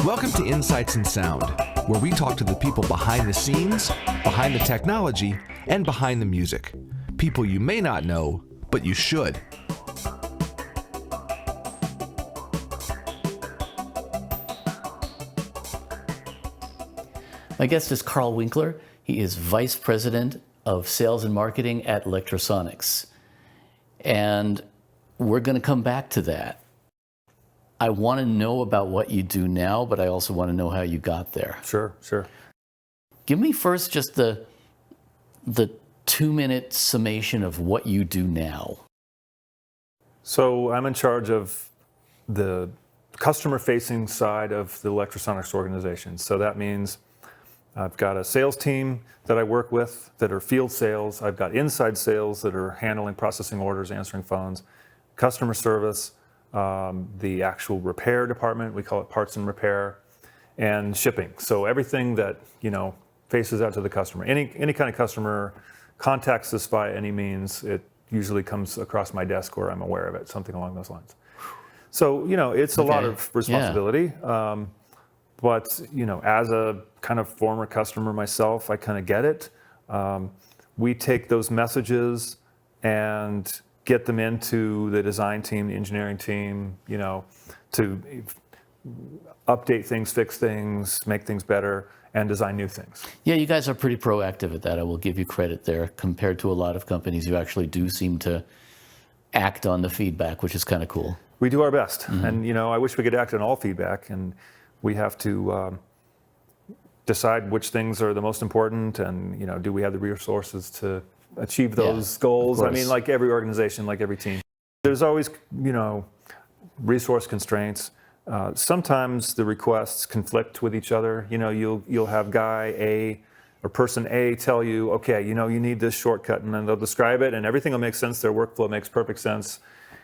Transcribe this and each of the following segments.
Welcome to Insights in Sound, where we talk to the people behind the scenes, behind the technology, and behind the music. People you may not know, but you should. My guest is Karl Winkler. He is Vice President of Sales and Marketing at Lectrosonics. And we're going to come back to that. I want to know about what you do now, but I also want to know how you got there. Sure. Give me first just the 2-minute summation of what you do now. So I'm in charge of the customer-facing side of the Lectrosonics organization. So that means I've got a sales team that I work with that are field sales. I've got inside sales that are handling, processing orders, answering phones, customer service, the actual repair department, we call it parts and repair, and shipping. So everything that, faces out to the customer. Any kind of customer contacts us by any means, it usually comes across my desk or I'm aware of it, something along those lines. So, it's a lot of responsibility. Yeah. But, as a kind of former customer myself, I kind of get it. We take those messages and get them into the design team, the engineering team, to update things, fix things, make things better, and design new things. Yeah, you guys are pretty proactive at that. I will give you credit there. Compared to a lot of companies, you actually do seem to act on the feedback, which is kind of cool. We do our best. Mm-hmm. And, I wish we could act on all feedback. And we have to decide which things are the most important and, do we have the resources to achieve those goals? I mean, like every organization, like every team. There's always, resource constraints. Sometimes the requests conflict with each other. You'll have guy A or person A tell you, okay, you need this shortcut, and then they'll describe it and everything will make sense. Their workflow makes perfect sense.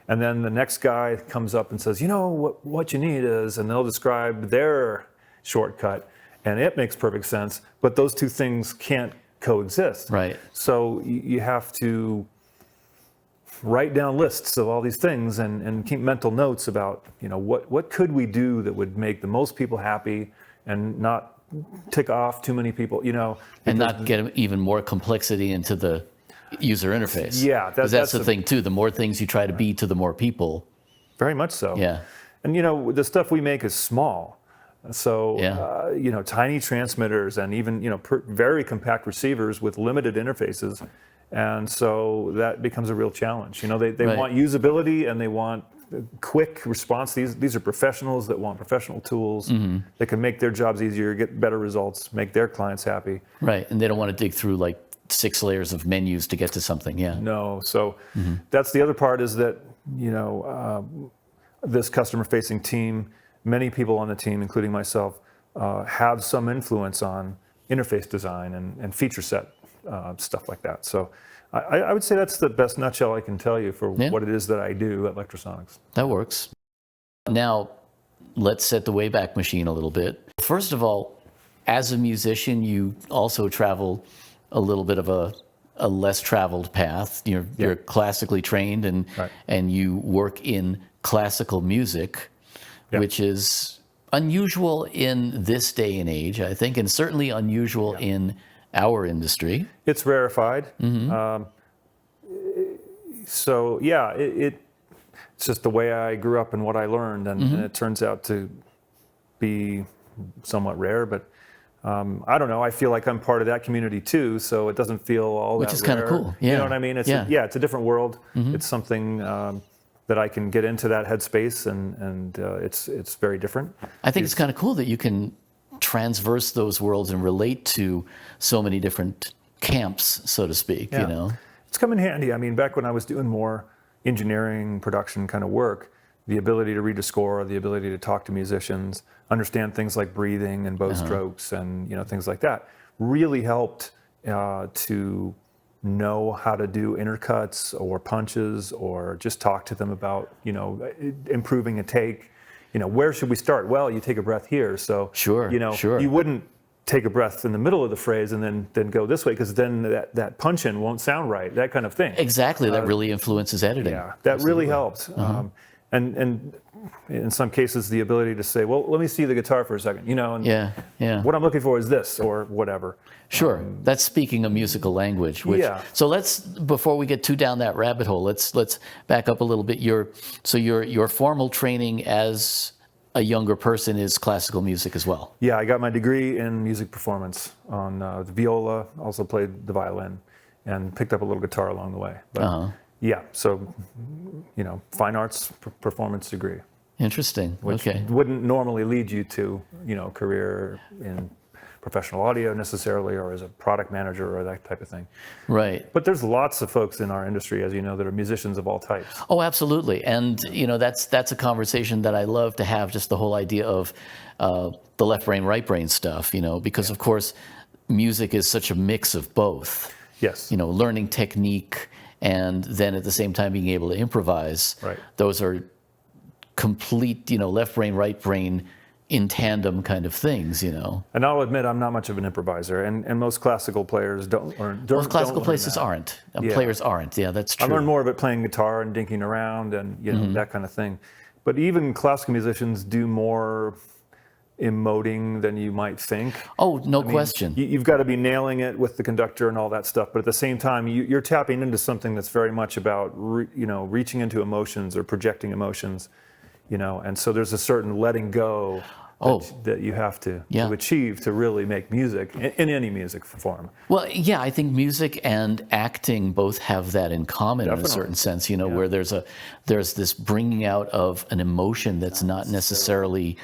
And then the next guy comes up and says, what you need is, and they'll describe their shortcut, and it makes perfect sense, but those two things can't coexist. Right. So you have to write down lists of all these things and keep mental notes about, what could we do that would make the most people happy and not tick off too many people, and not get even more complexity into the user interface. Yeah, that's the thing too. The more things you try to be to the more people. Very much so. Yeah. And the stuff we make is small. So, tiny transmitters and even, very compact receivers with limited interfaces. And so that becomes a real challenge. They want usability and they want quick response. These are professionals that want professional tools that can make their jobs easier, get better results, make their clients happy. Right. And they don't want to dig through 6 layers of menus to get to something. Yeah. No. So that's the other part is that, this customer-facing team, many people on the team, including myself, have some influence on interface design and feature set stuff like that. So I would say that's the best nutshell I can tell you for what it is that I do at Lectrosonics. That works. Now, let's set the Wayback Machine a little bit. First of all, as a musician, you also travel a little bit of a less traveled path. You're classically trained and you work in classical music, which is unusual in this day and age, I think, and certainly unusual in our industry. It's rarefied. Mm-hmm. It's just the way I grew up and what I learned, and it turns out to be somewhat rare, but I don't know. I feel like I'm part of that community too, so it doesn't feel all Which that is kind of cool. Yeah. You know what I mean? It's a different world. It's something that I can get into that headspace, and it's very different. I think it's kind of cool that you can transverse those worlds and relate to so many different camps, so to speak. It's come in handy. I mean, back when I was doing more engineering, production kind of work, the ability to read a score, the ability to talk to musicians, understand things like breathing and bow strokes and things like that really helped to know how to do intercuts or punches or just talk to them about improving a take. Where should we start? Well, you take a breath here. So sure. You wouldn't take a breath in the middle of the phrase and then go this way, because then that punch-in won't sound right, that kind of thing. Exactly, that really influences editing. Yeah, that really helps. And in some cases, the ability to say, well, let me see the guitar for a second, and Yeah. what I'm looking for is this or whatever. Sure. That's speaking a musical language. So before we get too down that rabbit hole, let's back up a little bit. Your formal training as a younger person is classical music as well. Yeah, I got my degree in music performance on the viola, also played the violin, and picked up a little guitar along the way. But yeah, so, fine arts performance degree. Interesting. Which Okay. wouldn't normally lead you to, career in professional audio necessarily, or as a product manager or that type of thing. Right. But there's lots of folks in our industry, as you know, that are musicians of all types. Oh, absolutely. And, that's a conversation that I love to have, just the whole idea of the left brain, right brain stuff, because of course, music is such a mix of both. Yes. Learning technique and then at the same time being able to improvise. Right. Those are complete, left brain, right brain in tandem kind of things, And I'll admit I'm not much of an improviser, and most classical players don't learn. Most classical players aren't. Players aren't. Yeah, that's true. I learned more of it playing guitar and dinking around and that kind of thing. But even classical musicians do more emoting than you might think. Oh, no question. You've got to be nailing it with the conductor and all that stuff, but at the same time, you're tapping into something that's very much about reaching into emotions or projecting emotions. And so there's a certain letting go that you have to achieve to really make music in any music form. Well, yeah, I think music and acting both have that in common. Definitely. In a certain sense, where there's this bringing out of an emotion that's not necessarily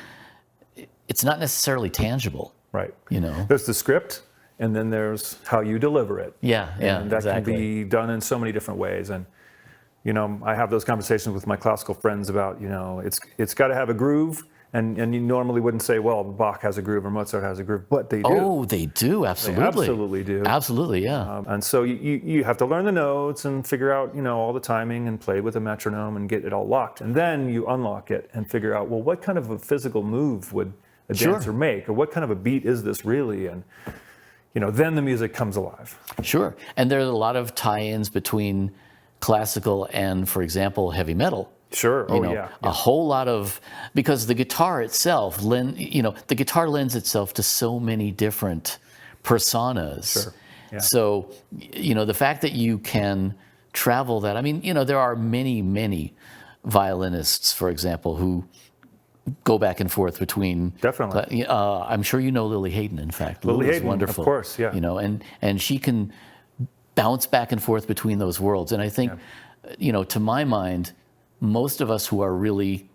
tangible. Right. There's There's the script, and then there's how you deliver it. Yeah, and that exactly. can be done in so many different ways. And I have those conversations with my classical friends about, it's got to have a groove, and you normally wouldn't say, well, Bach has a groove or Mozart has a groove, but they do. Oh, they do, absolutely. They absolutely do. Absolutely, yeah. And so you have to learn the notes and figure out, all the timing and play with a metronome and get it all locked. And then you unlock it and figure out, well, what kind of a physical move would a dancer make, or what kind of a beat is this really? And then the music comes alive. Sure. And there are a lot of tie-ins between classical and, for example, heavy metal. Sure. A whole lot of, because the guitar itself, the guitar lends itself to so many different personas. Sure. Yeah. So, the fact that you can travel that, there are many, many violinists, for example, who go back and forth between. Definitely. I'm sure Lily Hayden, in fact. Lily Lily's Hayden, wonderful. of course, yeah. And she can bounce back and forth between those worlds. And I think, to my mind, most of us who are really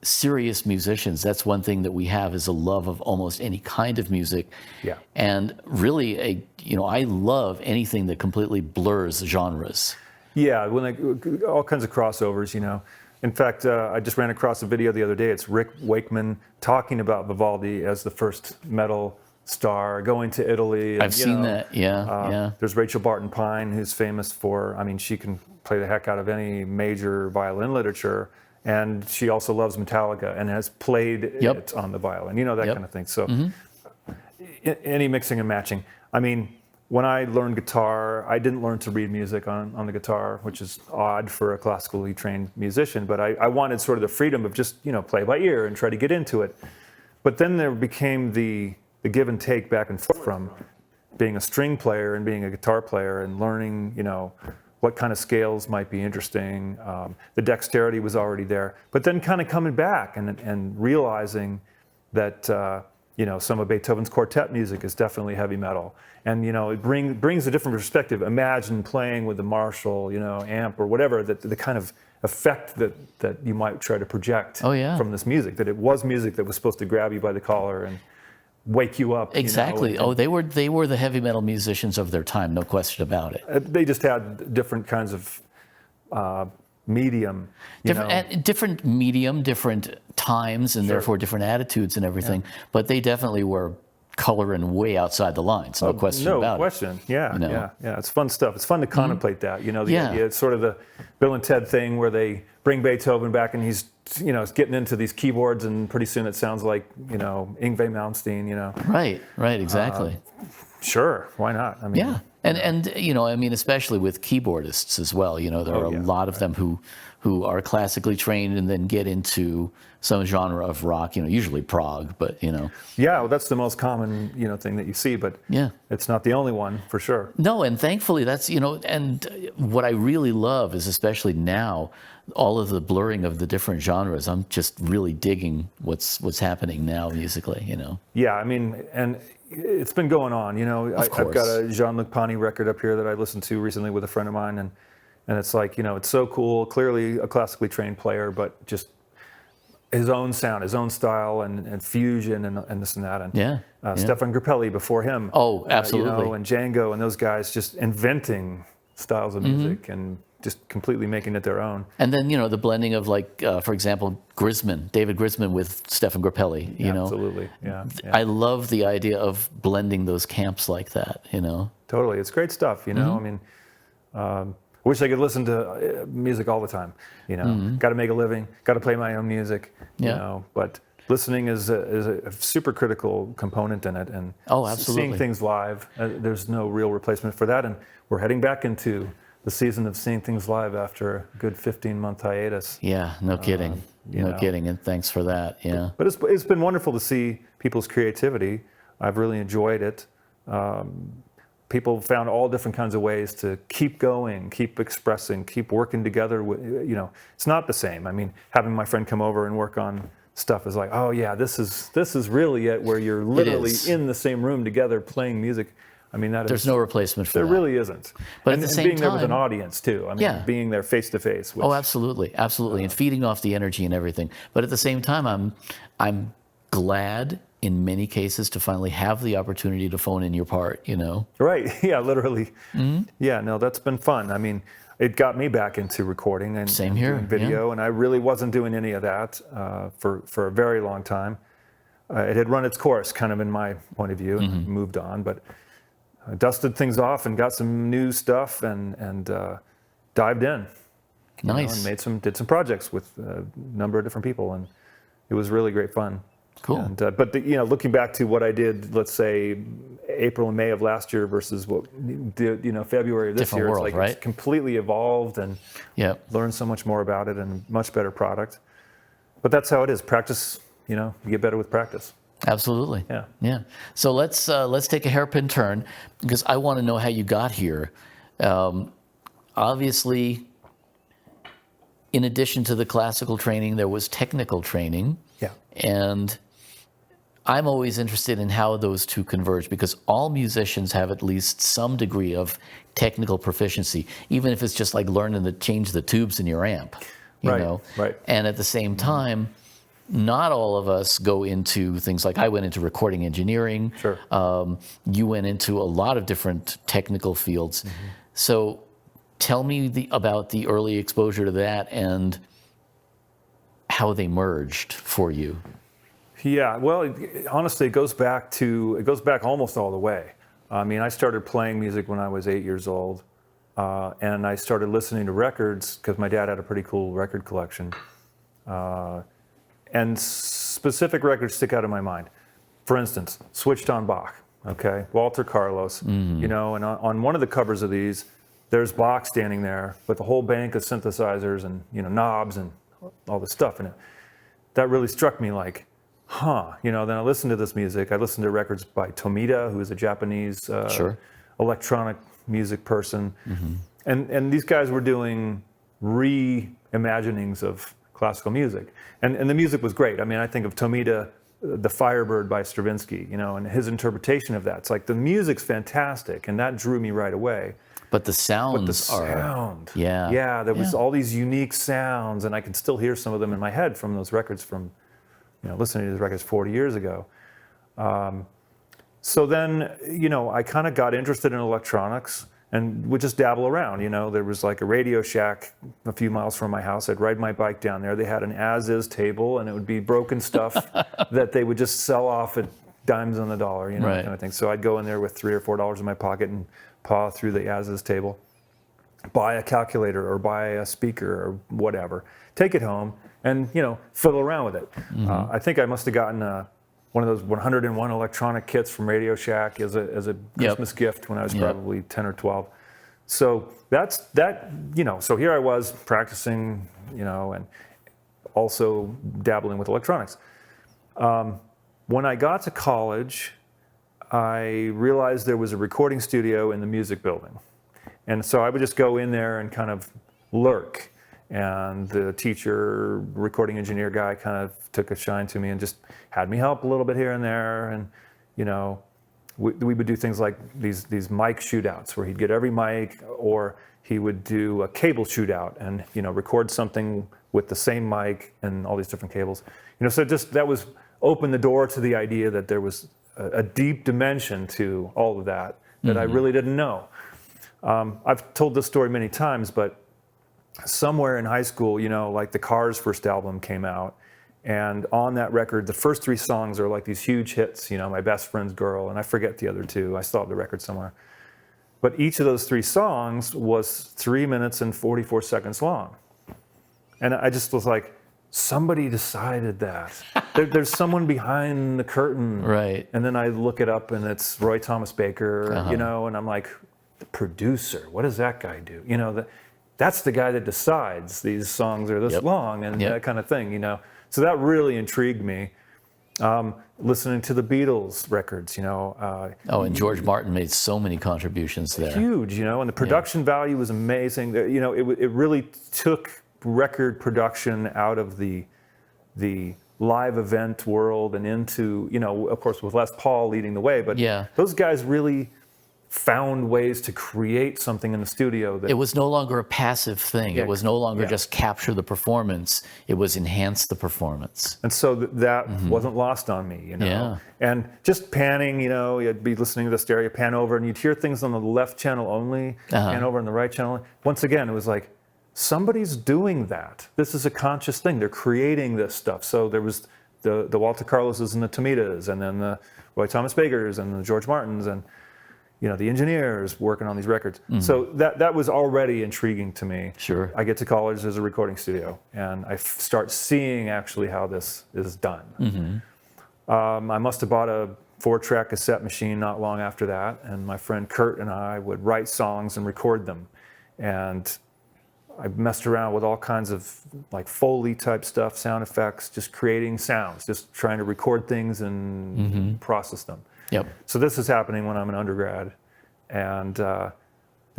serious musicians, that's one thing that we have, is a love of almost any kind of music. Yeah. And really, I love anything that completely blurs genres. Yeah, all kinds of crossovers, In fact, I just ran across a video the other day. It's Rick Wakeman talking about Vivaldi as the first metal star, going to Italy. And, I've seen that, yeah. There's Rachel Barton Pine, who's famous for, she can play the heck out of any major violin literature. And she also loves Metallica and has played it on the violin, that kind of thing. So any mixing and matching. When I learned guitar, I didn't learn to read music on the guitar, which is odd for a classically trained musician, but I wanted sort of the freedom of just, play by ear and try to get into it. But then there became the give and take back and forth from being a string player and being a guitar player and learning, what kind of scales might be interesting. The dexterity was already there, but then kind of coming back and realizing that, some of Beethoven's quartet music is definitely heavy metal. And, it brings a different perspective. Imagine playing with the Marshall, amp or whatever, the kind of effect that you might try to project from this music, that it was music that was supposed to grab you by the collar and wake you up. Exactly. They were the heavy metal musicians of their time, no question about it. They just had different kinds of medium. Different medium, different times, and therefore different attitudes and everything. Yeah. But they definitely were coloring way outside the lines, no question about it. No question. Yeah. It's fun stuff. It's fun to contemplate that. The idea, it's sort of the Bill and Ted thing where they bring Beethoven back and he's getting into these keyboards, and pretty soon it sounds like Yngwie Malmsteen. Right, exactly. Sure, why not? And especially with keyboardists as well. There are a lot of them who who are classically trained and then get into some genre of rock, usually prog, but Yeah, well, that's the most common, thing that you see, but Yeah. it's not the only one for sure. No, and thankfully that's, and what I really love is, especially now, all of the blurring of the different genres. I'm just really digging what's happening now musically, Yeah, I mean, and it's been going on, I've got a Jean-Luc Ponty record up here that I listened to recently with a friend of mine, and it's like, it's so cool, clearly a classically trained player, but just his own sound, his own style, and fusion, and this and that. And Yeah. Stefan Grappelli before him. Oh, absolutely. And Django and those guys just inventing styles of music and just completely making it their own. And then, the blending of, like, for example, David Grisman with Stefan Grappelli, Absolutely, yeah. I love the idea of blending those camps like that, Totally, it's great stuff, I mean, I wish I could listen to music all the time, Got to make a living, got to play my own music, but listening is a super critical component in it, and absolutely. seeing things live, there's no real replacement for that, and we're heading back into the season of seeing things live after a good 15-month hiatus. Yeah, no kidding. No kidding, and thanks for that, yeah. But it's been wonderful to see people's creativity. I've really enjoyed it. People found all different kinds of ways to keep going, keep expressing, keep working together. It's not the same. I mean, having my friend come over and work on stuff is like, oh yeah, this is really it, where you're literally in the same room together playing music. I mean, there's no replacement for that. There really isn't. But at the same being time, there with an audience too. I mean, being there face to face. Oh, absolutely, and feeding off the energy and everything. But at the same time, I'm glad in many cases to finally have the opportunity to phone in your part. Right. Yeah. Literally. Yeah. No, that's been fun. I mean, it got me back into recording and doing video, and I really wasn't doing any of that for a very long time. It had run its course, kind of in my point of view, and moved on, but. I dusted things off and got some new stuff and dived in. Nice. And did some projects with a number of different people, and it was really great fun. Cool. And, but looking back to what I did, let's say April and May of last year versus what February of this Different year, world, it's like right? It's completely evolved and learned so much more about it and much better product. But that's how it is. Practice. You get better with practice. Absolutely. Yeah. So let's take a hairpin turn, because I want to know how you got here. Obviously, in addition to the classical training, there was technical training. Yeah. And I'm always interested in how those two converge, because all musicians have at least some degree of technical proficiency, even if it's just like learning to change the tubes in your amp. You know? Right. And at the same time, not all of us go into things like I went into recording engineering. Sure. You went into a lot of different technical fields. So tell me about the early exposure to that and how they merged for you. Yeah, well, honestly, it goes back almost all the way. I mean, I started playing music when I was 8 years old, and I started listening to records because my dad had a pretty cool record collection. And specific records stick out in my mind. For instance, Switched on Bach, okay? Walter Carlos, and on one of the covers of these, there's Bach standing there with a whole bank of synthesizers and, knobs and all this stuff in it. That really struck me like, then I listened to this music. I listened to records by Tomita, who is a Japanese electronic music person. And these guys were doing reimaginings of classical music. And the music was great. I mean, I think of Tomita, the Firebird by Stravinsky, and his interpretation of that. It's like the music's fantastic, and that drew me right away. But the sounds Yeah, there was all these unique sounds, and I can still hear some of them in my head from those records from, listening to those records 40 years ago. So then, I kind of got interested in electronics and would just dabble around. There was like a Radio Shack a few miles from my house. I'd ride my bike down there. They had an as-is table, and it would be broken stuff that they would just sell off at dimes on the dollar, kind of thing. So I'd go in there with $3 or $4 in my pocket and paw through the as-is table, buy a calculator or buy a speaker or whatever, take it home, and fiddle around with it. I think I must have gotten one of those 101 electronic kits from Radio Shack as a Christmas gift when I was probably 10 or 12. So so here I was practicing, and also dabbling with electronics. When I got to college, I realized there was a recording studio in the music building. And so I would just go in there and kind of lurk. And the teacher, recording engineer guy kind of took a shine to me and just had me help a little bit here and there. And, we would do things like these mic shootouts where he'd get every mic, or he would do a cable shootout and, record something with the same mic and all these different cables. So that was opened the door to the idea that there was a deep dimension to all of that I really didn't know. I've told this story many times, but somewhere in high school, like the Cars' first album came out, and on that record, the first 3 songs are like these huge hits, My Best Friend's Girl, and I forget the other 2. I still have the record somewhere. But each of those 3 songs was 3 minutes and 44 seconds long. And I just was like, somebody decided that. There's someone behind the curtain. Right. And then I look it up, and it's Roy Thomas Baker, and I'm like, the producer, what does that guy do? That's the guy that decides these songs are this long and that kind of thing, So that really intrigued me. Listening to the Beatles records, and George Martin made so many contributions there. Huge, and the production value was amazing. It really took record production out of the live event world and into, of course, with Les Paul leading the way, but those guys really found ways to create something in the studio that it was no longer a passive thing. It was no longer just capture the performance. It was enhance the performance. And so that wasn't lost on me, And just panning, you'd be listening to the stereo, pan over, and you'd hear things on the left channel only, pan over on the right channel. Once again, it was like, somebody's doing that. This is a conscious thing. They're creating this stuff. So there was the Walter Carloses and the Tomitas, and then the Roy Thomas Bakers and the George Martins, and the engineers working on these records. So that was already intriguing to me. Sure. I get to college, there's a recording studio, and I start seeing actually how this is done. I must have bought a 4-track cassette machine not long after that, and my friend Kurt and I would write songs and record them. And I messed around with all kinds of like Foley type stuff, sound effects, just creating sounds, just trying to record things and process them. Yep. So this is happening when I'm an undergrad. And then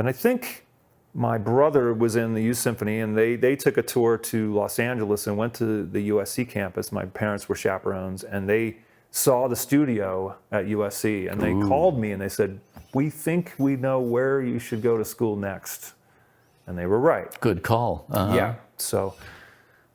I think my brother was in the Youth Symphony, and they took a tour to Los Angeles and went to the USC campus. My parents were chaperones, and they saw the studio at USC, and they called me and they said, "We think we know where you should go to school next." And they were right. Good call. Yeah. So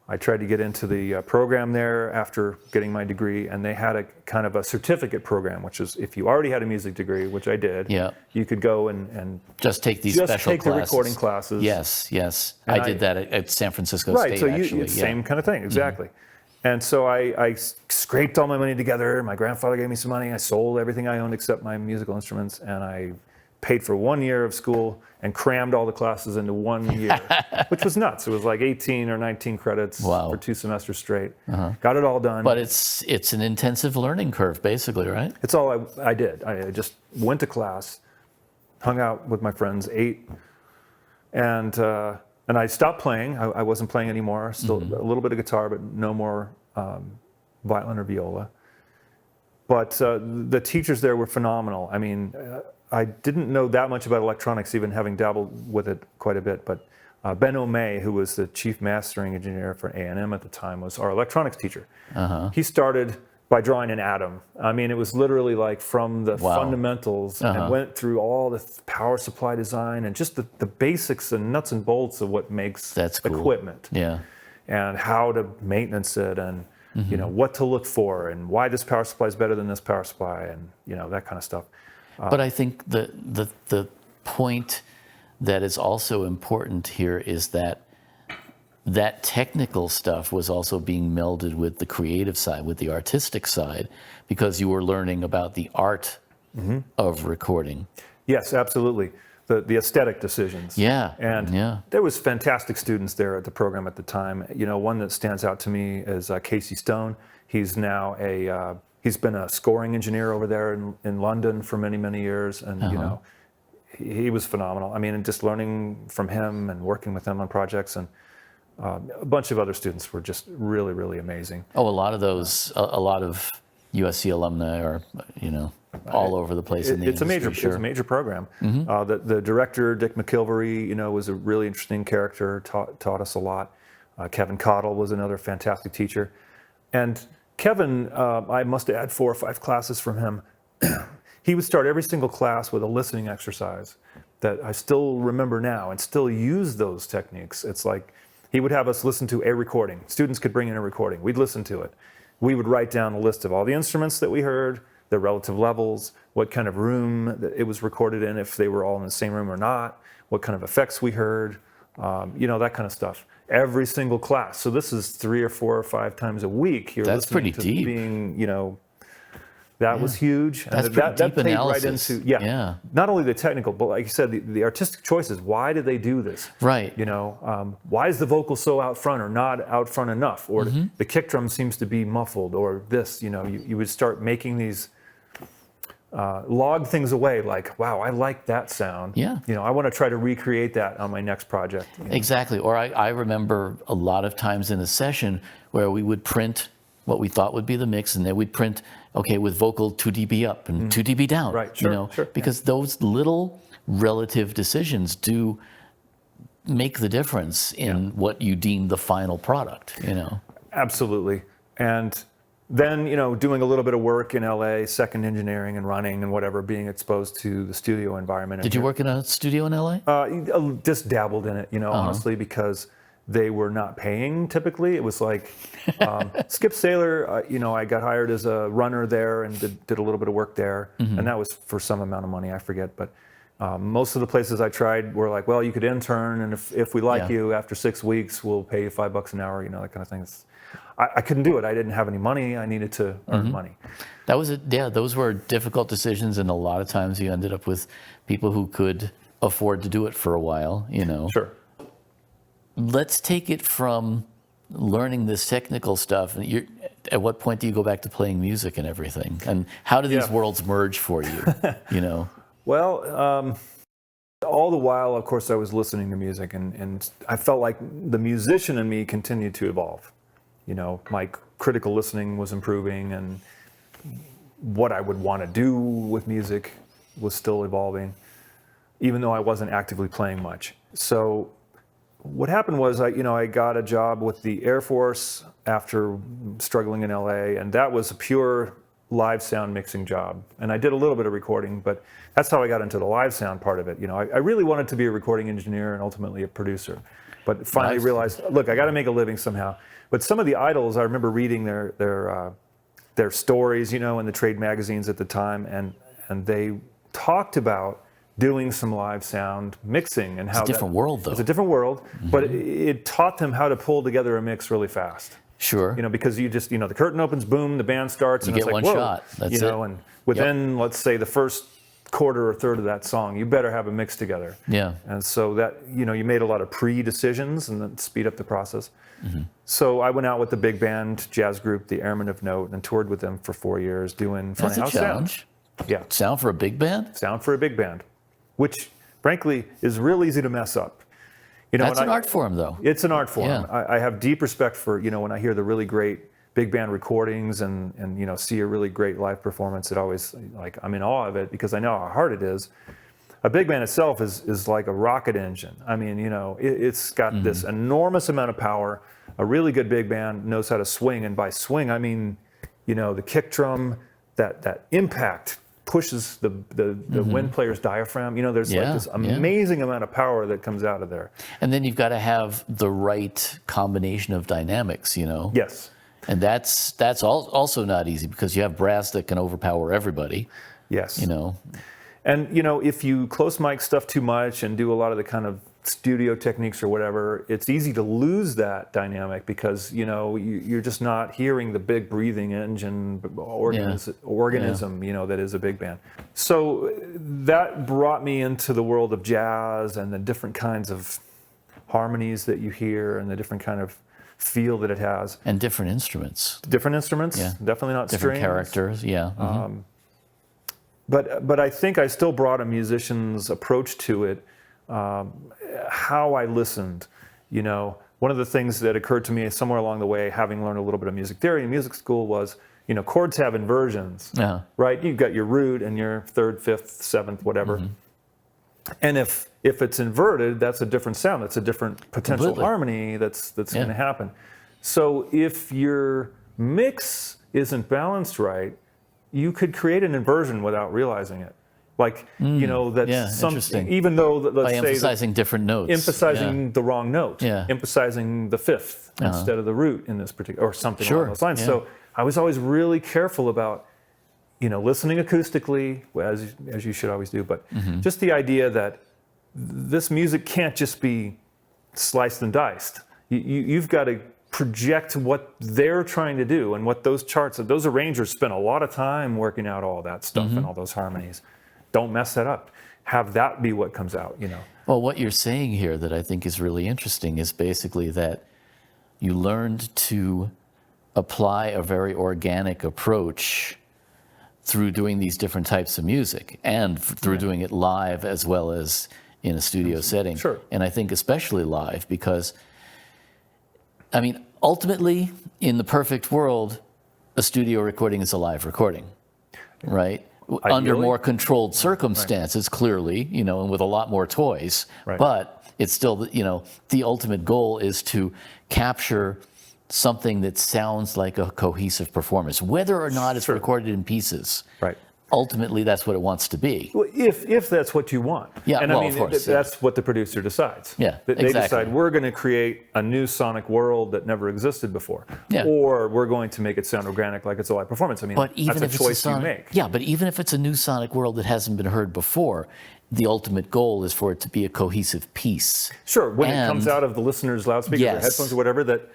I tried to get into the program there after getting my degree, and they had a kind of a certificate program, which is if you already had a music degree, which I did, you could go and just take these just special take classes. The recording classes. Yes. I did that at San Francisco Right, State, so actually. Same kind of thing, exactly. And so I scraped all my money together. My grandfather gave me some money. I sold everything I owned except my musical instruments, and I paid for 1 year of school and crammed all the classes into 1 year, which was nuts. It was like 18 or 19 credits for 2 semesters straight. Got it all done. But it's an intensive learning curve, basically, right? It's all I did. I just went to class, hung out with my friends, ate, and I stopped playing. I wasn't playing anymore. Still a little bit of guitar, but no more violin or viola. But the teachers there were phenomenal. I mean, I didn't know that much about electronics, even having dabbled with it quite a bit. But Ben O'May, who was the chief mastering engineer for A&M at the time, was our electronics teacher. He started by drawing an atom. I mean, it was literally like from the fundamentals, and went through all the power supply design and just the basics and nuts and bolts of what makes equipment. Yeah. And how to maintenance it, and what to look for, and why this power supply is better than this power supply, and that kind of stuff. But I think the point that is also important here is that technical stuff was also being melded with the creative side, with the artistic side, because you were learning about the art of recording. Yes, absolutely. The aesthetic decisions. Yeah. And there was fantastic students there at the program at the time. One that stands out to me is Casey Stone. He's now he's been a scoring engineer over there in London for many, many years. And, he was phenomenal. I mean, and just learning from him and working with him on projects, and a bunch of other students were just really, really amazing. Oh, a lot of those, a lot of USC alumni are, all over the place in the industry. It's a major program. The director, Dick McIlvery, was a really interesting character, taught us a lot. Kevin Cottle was another fantastic teacher. And Kevin, I must have had 4 or 5 classes from him. He would start every single class with a listening exercise that I still remember now and still use those techniques. It's like he would have us listen to a recording. Students could bring in a recording. We'd listen to it. We would write down a list of all the instruments that we heard, their relative levels, what kind of room that it was recorded in, if they were all in the same room or not, what kind of effects we heard, that kind of stuff. Every single class. So this is 3 or 4 or 5 times a week. You're That's listening pretty to deep. Being, that was huge. That's And pretty deep played analysis. Right into, not only the technical, but like you said, the artistic choices. Why did they do this? Right. Why is the vocal so out front or not out front enough? Or the kick drum seems to be muffled, or this, you would start making these log things away, like, wow, I like that sound. Yeah. I want to try to recreate that on my next project. Exactly. Or I remember a lot of times in a session where we would print what we thought would be the mix, and then we'd print, okay, with vocal 2 dB up and 2 dB down. Right, sure, because those little relative decisions do make the difference in what you deem the final product, Absolutely. And then, doing a little bit of work in LA, second engineering and running and whatever, being exposed to the studio environment. Did you work in a studio in LA? Just dabbled in it, honestly, because they were not paying typically. It was like Skip Saylor, I got hired as a runner there and did a little bit of work there. And that was for some amount of money, I forget. But most of the places I tried were like, well, you could intern, and if we like you after 6 weeks, we'll pay you $5 an hour, that kind of thing. I couldn't do it. I didn't have any money. I needed to earn money. That was those were difficult decisions, and a lot of times you ended up with people who could afford to do it for a while, Sure. Let's take it from learning this technical stuff. At what point do you go back to playing music and everything? And how do these worlds merge for you? Well, all the while, of course, I was listening to music, and I felt like the musician in me continued to evolve. My critical listening was improving, and what I would want to do with music was still evolving, even though I wasn't actively playing much. So what happened was I got a job with the Air Force after struggling in LA, and that was a pure live sound mixing job. And I did a little bit of recording, but that's how I got into the live sound part of it. I really wanted to be a recording engineer and ultimately a producer, but finally realized, look, I got to make a living somehow. But some of the idols, I remember reading their stories, in the trade magazines at the time, and they talked about doing some live sound mixing and how it's a different world, though. It's a different world, but it taught them how to pull together a mix really fast. Sure. Because you just, the curtain opens, boom, the band starts, and you it's get like, one whoa, shot. That's it. And within, let's say, the first quarter or third of that song, you better have a mix together. Yeah. And so that, you made a lot of pre-decisions and then speed up the process. So I went out with the big band jazz group, the Airmen of Note, and toured with them for 4 years doing front of house challenge. Sound. Yeah. Sound for a big band? Sound for a big band, which frankly is real easy to mess up. That's an art form, though. It's an art form. Yeah. I have deep respect for, when I hear the really great big band recordings and see a really great live performance, it always, I'm in awe of it because I know how hard it is. A big band itself is like a rocket engine. I mean, it's got this enormous amount of power. A really good big band knows how to swing, and by swing, I mean, the kick drum, that impact pushes the wind player's diaphragm. There's this amazing amount of power that comes out of there. And then you've got to have the right combination of dynamics, Yes. And that's also not easy because you have brass that can overpower everybody. Yes. And if you close mic stuff too much and do a lot of the kind of studio techniques or whatever, it's easy to lose that dynamic because you're just not hearing the big breathing engine organism that is a big band. So that brought me into the world of jazz and the different kinds of harmonies that you hear and the different kind of feel that it has. And different instruments. Different instruments, definitely not different strings. Characters, yeah. but I think I still brought a musician's approach to it, how I listened. You know, one of the things that occurred to me somewhere along the way, having learned a little bit of music theory in music school, was, you know, chords have inversions, right? You've got your root and your third, fifth, seventh, whatever. And if it's inverted, that's a different sound. That's a different potential harmony that's going to happen. So if your mix isn't balanced right, you could create an inversion without realizing it. Like, you know, that's something, even though, let's say, emphasizing different notes. Emphasizing the wrong note. Emphasizing the fifth instead of the root in this particular, or something along those lines. So I was always really careful about, you know, listening acoustically, as you should always do, but just the idea that this music can't just be sliced and diced. You've got to project what they're trying to do, and what those arrangers spend a lot of time working out all that stuff and all those harmonies. Don't mess that up. Have that be what comes out, you know. Well, what you're saying here that I think is really interesting is basically that you learned to apply a very organic approach through doing these different types of music, and through doing it live as well as in a studio setting. Sure. And I think especially live, because, I mean, ultimately, in the perfect world, a studio recording is a live recording, right? Ideally. Under more controlled circumstances, clearly, you know, and with a lot more toys. But it's still, you know, the ultimate goal is to capture something that sounds like a cohesive performance, whether or not it's recorded in pieces. Ultimately, that's what it wants to be. Well, if that's what you want. And I mean, of course, that's what the producer decides. They decide, we're going to create a new sonic world that never existed before. Or we're going to make it sound organic like it's a live performance. I mean, but even that's if a choice you make. Yeah, but even if it's a new sonic world that hasn't been heard before, the ultimate goal is for it to be a cohesive piece. Sure, when it comes out of the listener's loudspeakers or headphones or whatever, that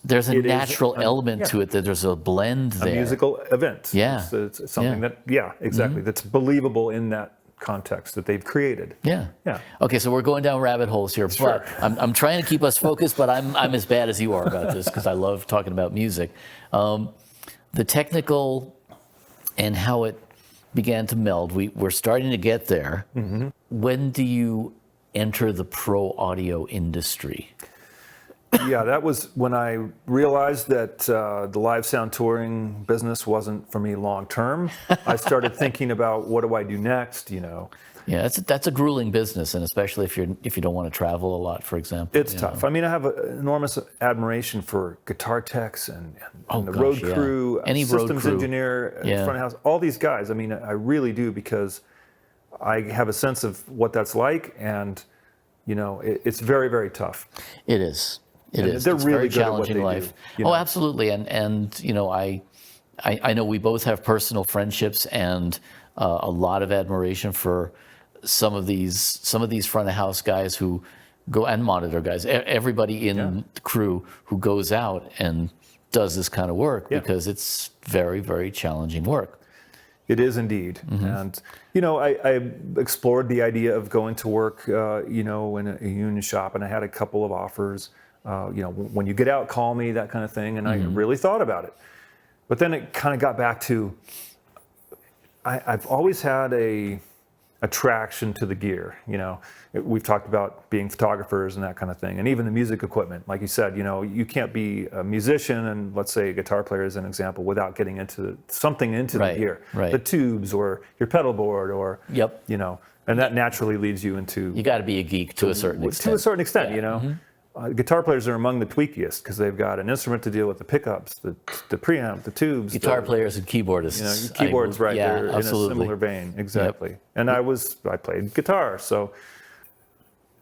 there's a natural element to it, that there's a blend there. A musical event. It's something that, exactly, that's believable in that context that they've created. Okay, so we're going down rabbit holes here, but I'm trying to keep us focused, but I'm as bad as you are about this, because I love talking about music. The technical and how it began to meld, we're starting to get there. When do you enter the pro audio industry? That was when I realized that the live sound touring business wasn't for me long term. I started thinking about, what do I do next, you know. That's a grueling business, and especially if you don't want to travel a lot, for example. It's tough. I mean, I have an enormous admiration for guitar techs and the road crew, any systems road engineer, front of house, all these guys. I mean, I really do, because I have a sense of what that's like, and you know, it's very, very tough. It is. They're it's really very challenging life. Do, you know? Absolutely. And you know, I know we both have personal friendships and a lot of admiration for some of these front of house guys who go, and monitor guys, everybody in the crew who goes out and does this kind of work, because it's very, very challenging work. It is indeed. And, you know, I explored the idea of going to work, you know, in a union shop, and I had a couple of offers. You know, when you get out, call me, that kind of thing. And I really thought about it. But then it kind of got back to, I've always had a attraction to the gear. You know, we've talked about being photographers and that kind of thing. And even the music equipment, like you said, you know, you can't be a musician and, let's say, a guitar player as an example, without getting into something into the gear. The tubes, or your pedal board, or, you know, and that naturally leads you into... You got to be a geek to a certain extent. To a certain extent, you know. Guitar players are among the tweakiest, because they've got an instrument to deal with, the pickups, the preamp, the tubes. Guitar players and keyboardists. You know, keyboards, they're in a similar vein, exactly. And I played guitar, so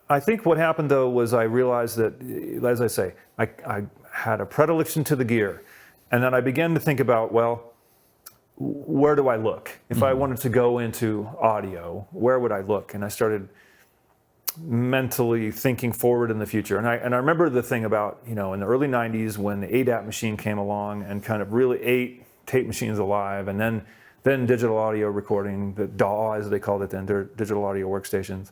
I think what happened though was I realized that, as I say, I had a predilection to the gear, and then I began to think about, well, where do I look? If I wanted to go into audio, where would I look? And I started mentally thinking forward in the future. And I remember the thing about, you know, in the early 90s when the ADAT machine came along and kind of really ate tape machines alive, and then digital audio recording, the DAW as they called it then, digital audio workstations.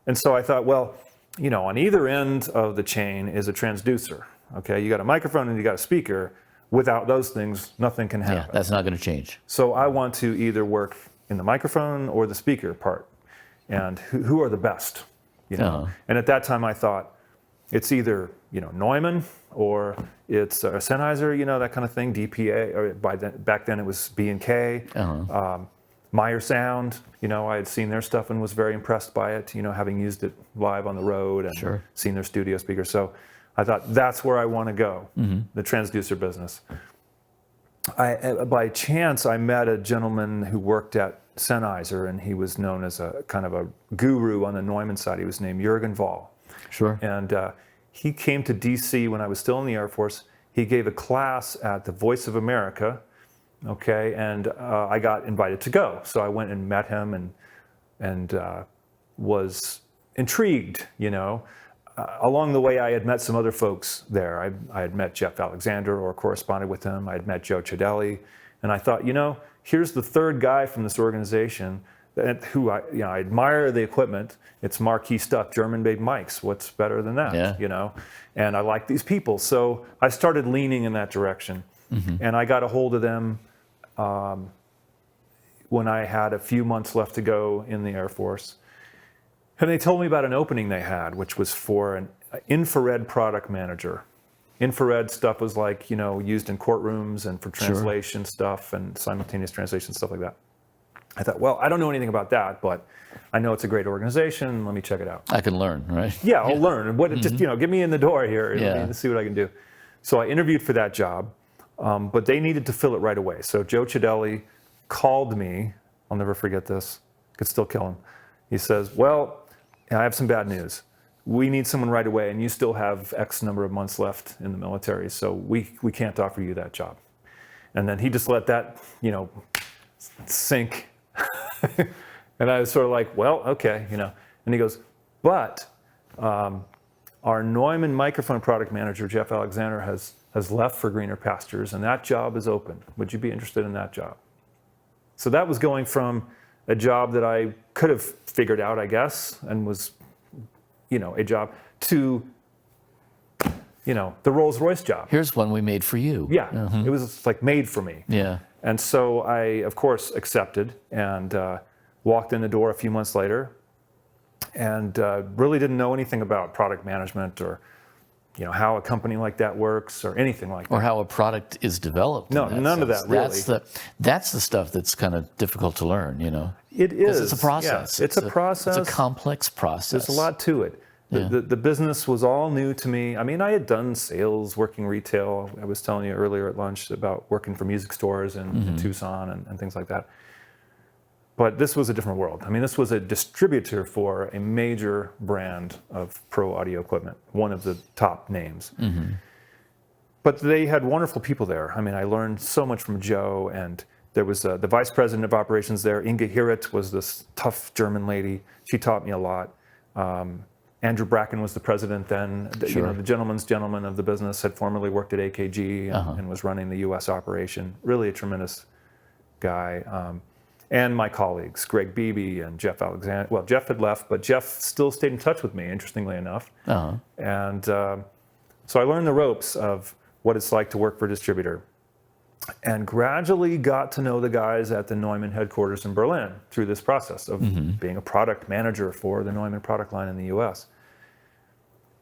And so I thought, well, you know, on either end of the chain is a transducer. Okay, you got a microphone and you got a speaker. without those things, nothing can happen. Yeah, that's not going to change. So I want to either work in the microphone or the speaker part. And who are the best? You know? And at that time I thought, it's either, you know, Neumann or it's Sennheiser, you know, that kind of thing, DPA, or back then it was B&K, Meyer Sound, you know, I had seen their stuff and was very impressed by it, you know, having used it live on the road and seen their studio speakers. So I thought, that's where I want to go, the transducer business. By chance, I met a gentleman who worked at Sennheiser, and he was known as a kind of a guru on the Neumann side. He was named Jürgen Wahl. Sure. And he came to DC when I was still in the Air Force. He gave a class at the Voice of America, okay, and I got invited to go. So I went and met him and was intrigued, you know. Along the way, I had met some other folks there. I had met Jeff Alexander or corresponded with him. I had met Joe Cidelli. And I thought, you know, here's the third guy from this organization who I admire the equipment. It's marquee stuff, German-made mics. What's better than that, you know? And I like these people. So I started leaning in that direction. And I got a hold of them when I had a few months left to go in the Air Force. And they told me about an opening they had, which was for an infrared product manager. Infrared stuff was like, you know, used in courtrooms and for translation stuff and simultaneous translation, stuff like that. I thought, well, I don't know anything about that, but I know it's a great organization. Let me check it out. I can learn, right? Yeah, I'll learn. Just, you know, get me in the door here and see what I can do. So I interviewed for that job, but they needed to fill it right away. So Joe Cidelli called me. I'll never forget this. Could still kill him. He says, well, I have some bad news. We need someone right away, and you still have X number of months left in the military, so we can't offer you that job. And then he just let that, you know, sink. And I was sort of like, well, okay, you know. And he goes, but our Neumann microphone product manager, Jeff Alexander, has left for greener pastures, and that job is open. Would you be interested in that job? So that was going from a job that I could have figured out, I guess, and was, you know, a job, to, you know, the Rolls-Royce job. Here's one we made for you. Yeah, it was like made for me. Yeah. And so I, of course, accepted and walked in the door a few months later, and really didn't know anything about product management or, you know, how a company like that works or anything like that. Or how a product is developed. No, none of that really. That's the stuff that's kind of difficult to learn, you know. It is. It's a process. Yes, it's a process. It's a complex process. There's a lot to it. The business was all new to me. I mean, I had done sales, working retail. I was telling you earlier at lunch about working for music stores in Tucson and things like that. But this was a different world. I mean, this was a distributor for a major brand of pro audio equipment, one of the top names. But they had wonderful people there. I mean, I learned so much from Joe, and there was the vice president of operations there. Inge Hirt was this tough German lady. She taught me a lot. Andrew Bracken was the president then. You know, the gentleman's gentleman of the business, had formerly worked at AKG and was running the U.S. operation. Really a tremendous guy. And my colleagues, Greg Beebe and Jeff Alexander. Well, Jeff had left, but Jeff still stayed in touch with me, interestingly enough. And so I learned the ropes of what it's like to work for a distributor, and gradually got to know the guys at the Neumann headquarters in Berlin through this process of being a product manager for the Neumann product line in the US.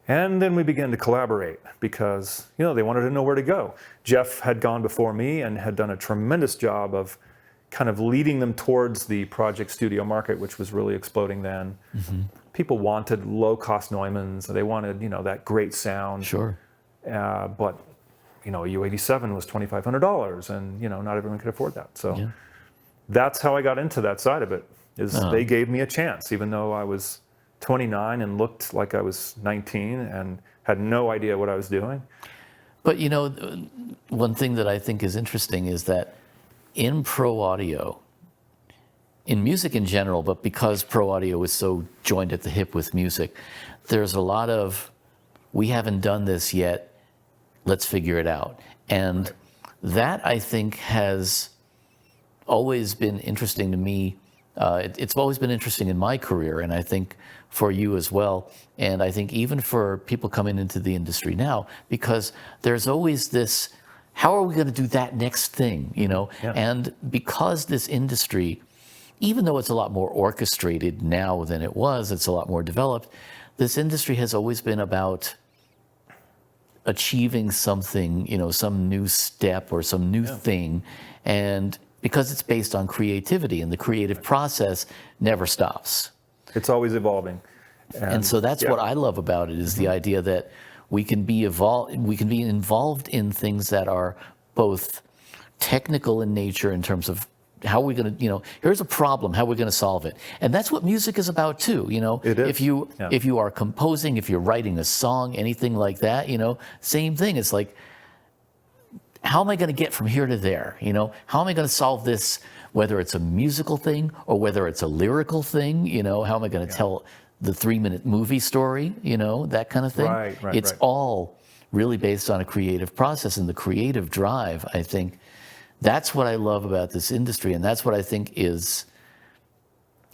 And then we began to collaborate because, you know, they wanted to know where to go. Jeff had gone before me and had done a tremendous job of kind of leading them towards the project studio market, which was really exploding then. People wanted low-cost Neumanns. They wanted, you know, that great sound. But, you know, a U87 was $2,500, and, you know, not everyone could afford that. So that's how I got into that side of it, is they gave me a chance, even though I was 29 and looked like I was 19 and had no idea what I was doing. But, you know, one thing that I think is interesting is that in pro audio, in music in general, but because pro audio is so joined at the hip with music, there's a lot of, we haven't done this yet, let's figure it out. And that, I think, has always been interesting to me. It's always been interesting in my career, and I think for you as well. And I think even for people coming into the industry now, because there's always this how are we going to do that next thing, you know? Yeah. And because this industry, even though it's a lot more orchestrated now than it was, it's a lot more developed, this industry has always been about achieving something, you know, some new step or some new thing. And because it's based on creativity, and the creative process never stops. It's always evolving. And so that's what I love about it, is the idea that we can be involved in things that are both technical in nature in terms of how we're going to, you know, here's a problem, how we're going to solve it. And that's what music is about too, you know. It is. If you are composing, if you're writing a song, anything like that, you know, same thing. It's like, how am I going to get from here to there? You know, how am I going to solve this, whether it's a musical thing or whether it's a lyrical thing, you know, how am I going to tell the 3-minute movie story, you know, that kind of thing. It's all really based on a creative process, and the creative drive, I think, that's what I love about this industry. And that's what I think is,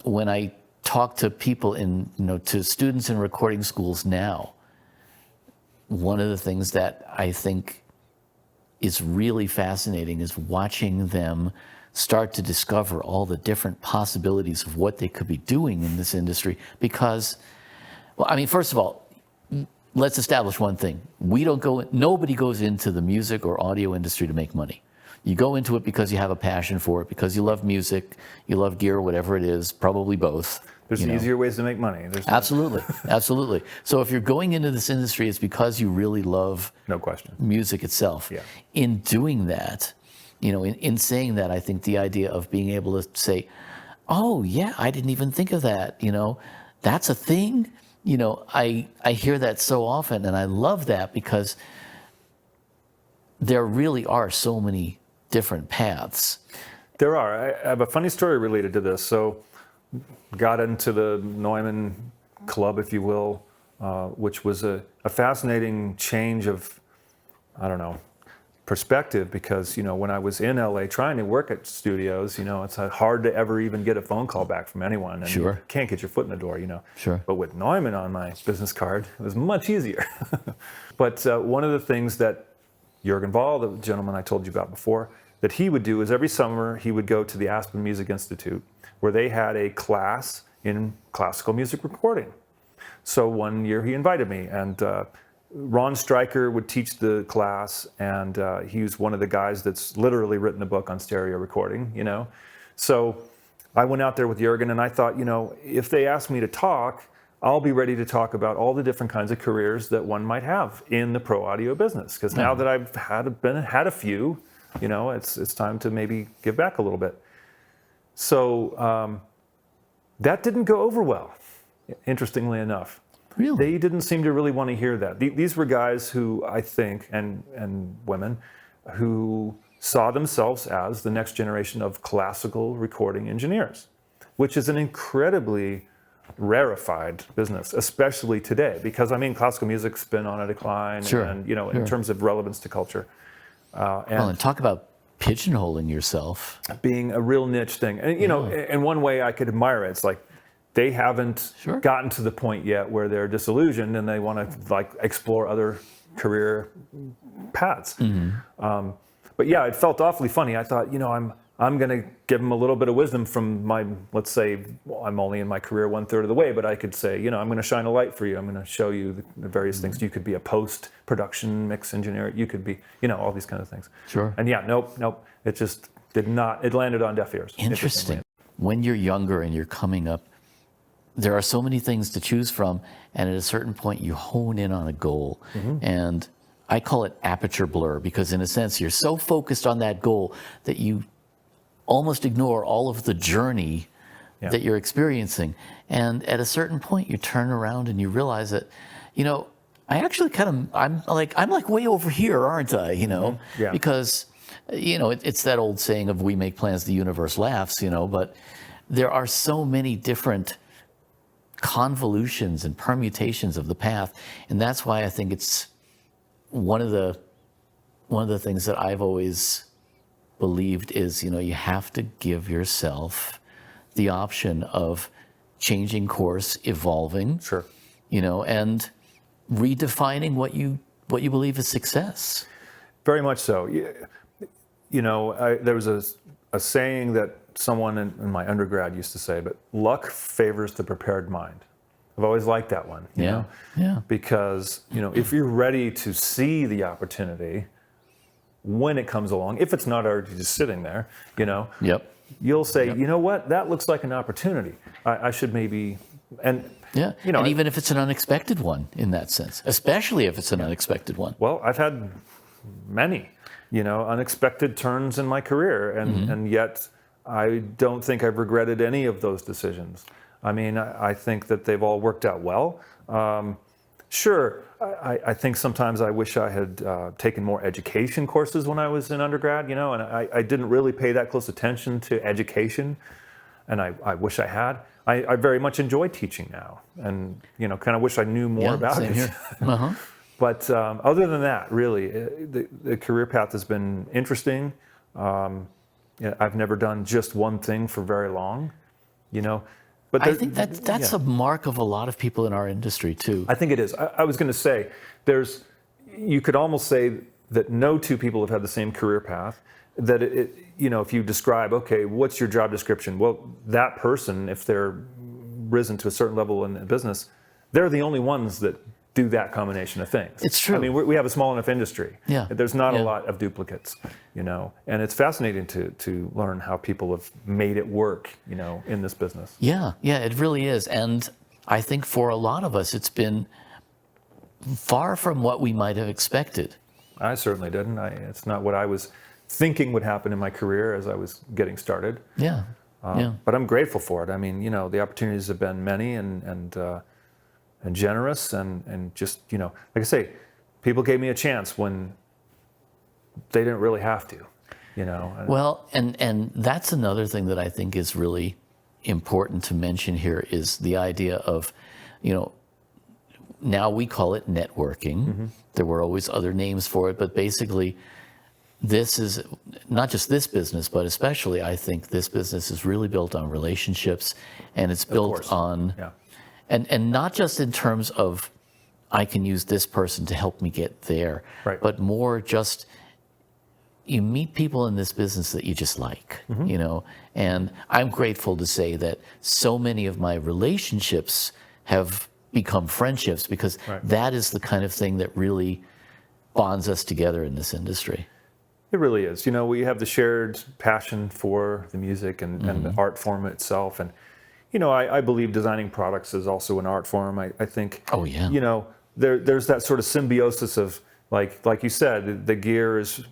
when I talk to people in, you know, to students in recording schools now, one of the things that I think is really fascinating is watching them start to discover all the different possibilities of what they could be doing in this industry. Because, well, I mean, first of all, let's establish one thing. Nobody goes into the music or audio industry to make money. You go into it because you have a passion for it, because you love music, you love gear, whatever it is, probably both. There's easier ways to make money. Absolutely, absolutely. So if you're going into this industry, it's because you really love music itself. Yeah. In doing that, you know, in saying that, I think the idea of being able to say, oh yeah, I didn't even think of that, you know, that's a thing. You know, I hear that so often, and I love that, because there really are so many different paths. There are. I have a funny story related to this. So, got into the Neumann Club, if you will, which was a fascinating change of, I don't know, perspective, because, you know, when I was in LA trying to work at studios, you know, it's hard to ever even get a phone call back from anyone, and you can't get your foot in the door, you know. But with Neumann on my business card, it was much easier. But one of the things that Jürgen Ball, the gentleman I told you about before, that he would do is every summer he would go to the Aspen Music Institute, where they had a class in classical music recording. So one year he invited me, and Ron Stryker would teach the class, and he was one of the guys that's literally written a book on stereo recording, you know. So I went out there with Jürgen, and I thought, you know, if they ask me to talk, I'll be ready to talk about all the different kinds of careers that one might have in the pro audio business. Because now that I've had a few, you know, it's time to maybe give back a little bit. So that didn't go over well, interestingly enough. Really? They didn't seem to really want to hear that. These were guys who, I think, and women, who saw themselves as the next generation of classical recording engineers, which is an incredibly rarefied business, especially today, because, I mean, classical music's been on a decline, and, you know, in terms of relevance to culture. And talk about pigeonholing yourself. Being a real niche thing. And, you know, in one way I could admire it. It's like they haven't gotten to the point yet where they're disillusioned and they want to, like, explore other career paths. But yeah, it felt awfully funny. I thought, you know, I'm going to give them a little bit of wisdom from my, let's say, well, I'm only in my career 1/3 of the way, but I could say, you know, I'm going to shine a light for you. I'm going to show you the various things. You could be a post-production mix engineer. You could be, you know, all these kind of things. And yeah, nope. It just did not, it landed on deaf ears. Interesting. When you're younger and you're coming up, there are so many things to choose from, and at a certain point you hone in on a goal. And I call it aperture blur, because in a sense you're so focused on that goal that you almost ignore all of the journey that you're experiencing. And at a certain point you turn around and you realize that, you know, I actually I'm like way over here, aren't I? You know, because, you know, it's that old saying of we make plans, the universe laughs, you know, but there are so many different convolutions and permutations of the path. And that's why I think it's one of the things that I've always believed is, you know, you have to give yourself the option of changing course, evolving, you know, and redefining what you believe is success. Very much so. There was a saying that someone in my undergrad used to say, but luck favors the prepared mind. I've always liked that one, you know? Yeah. Because, if you're ready to see the opportunity when it comes along, if it's not already just sitting there, Yep. you'll say, you know what, that looks like an opportunity. I should maybe, and Yeah. And even if it's an unexpected one in that sense, especially if it's an unexpected one. well, I've had many, unexpected turns in my career, and yet I don't think I've regretted any of those decisions. I mean, I think that they've all worked out well. Sure, I think sometimes I wish I had taken more education courses when I was in undergrad, and I didn't really pay that close attention to education, and I wish I had. I very much enjoy teaching now, and kind of wish I knew more about same it. Here. Uh-huh. But other than that, really, the career path has been interesting. I've never done just one thing for very long, But I think that's a mark of a lot of people in our industry too. I think it is. I was going to say, you could almost say that no two people have had the same career path. That if you describe, okay, what's your job description? Well, that person, if they're risen to a certain level in the business, they're the only ones that do that combination of things. It's true. I mean, we have a small enough industry. Yeah. There's not a lot of duplicates, and it's fascinating to learn how people have made it work, in this business. Yeah, it really is. And I think for a lot of us, it's been far from what we might have expected. I certainly didn't. It's not what I was thinking would happen in my career as I was getting started. Yeah. But I'm grateful for it. I mean, the opportunities have been many and generous, and just, like I say, people gave me a chance when they didn't really have to, Well, and that's another thing that I think is really important to mention here is the idea of, now we call it networking. Mm-hmm. There were always other names for it, but basically this is not just this business, but especially I think this business is really built on relationships, and it's built on... Yeah. And not just in terms of I can use this person to help me get there, right, but more just you meet people in this business that you just like, mm-hmm. And I'm grateful to say that so many of my relationships have become friendships because that is the kind of thing that really bonds us together in this industry. It really is. We have the shared passion for the music and the art form itself, and I believe designing products is also an art form. I think, oh, yeah. There's that sort of symbiosis of, like you said, the gear is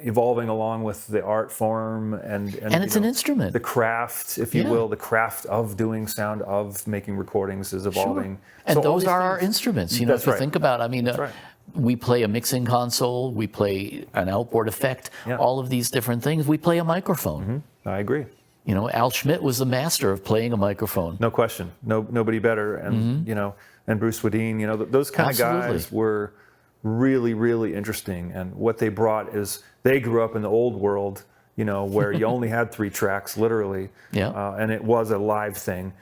evolving along with the art form. And it's an instrument. The craft, if you will, the craft of doing sound, of making recordings is evolving. Sure. And so those are our instruments. If you think about it, we play a mixing console, we play an outboard effect, all of these different things. We play a microphone. Mm-hmm. I agree. Al Schmidt was the master of playing a microphone. No question. Nobody better. And, and Bruce Wedeen, those kind of guys were really, really interesting. And what they brought is they grew up in the old world, where you only had 3 tracks, literally. Yeah. And it was a live thing